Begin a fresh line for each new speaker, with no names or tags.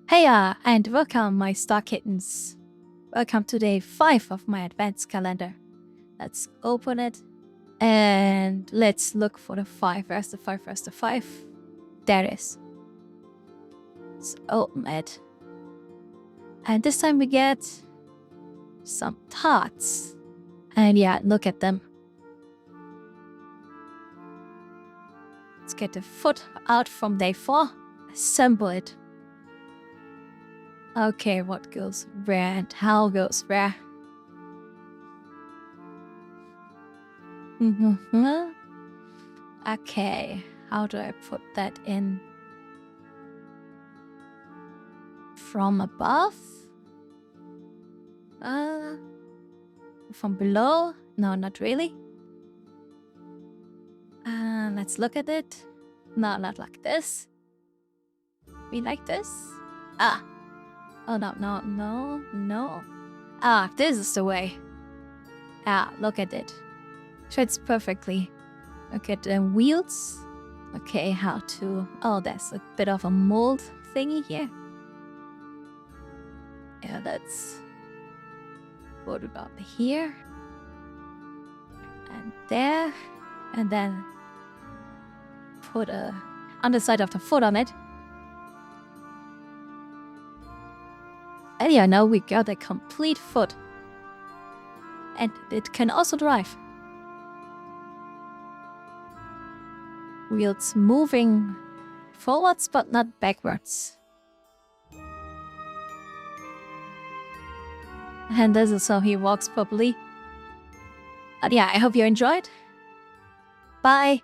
Heya, and welcome, my star kittens. Welcome to day 5 of my advent calendar. Let's open it and let's look for the 5. Where's the 5? Where's the 5? There it is. Let's open it. And this time we get some tarts. And yeah, look at them. Let's get the foot out from day 4. Assemble it. Okay, what goes where and how goes where? Okay, how do I put that in? From above? From below? No, not really. Let's look at it. No, not like this. We like this? Oh, no. This is the way. Look at it. Fits perfectly. Look at the wheels. Okay, how to... Oh, there's a bit of a mold thingy here. Yeah, let's put it up here. And there. And then put a underside of the foot on it. And yeah, now we got a complete foot. And it can also drive. Wheels moving forwards, but not backwards. And this is how he walks properly. But yeah, I hope you enjoyed. Bye!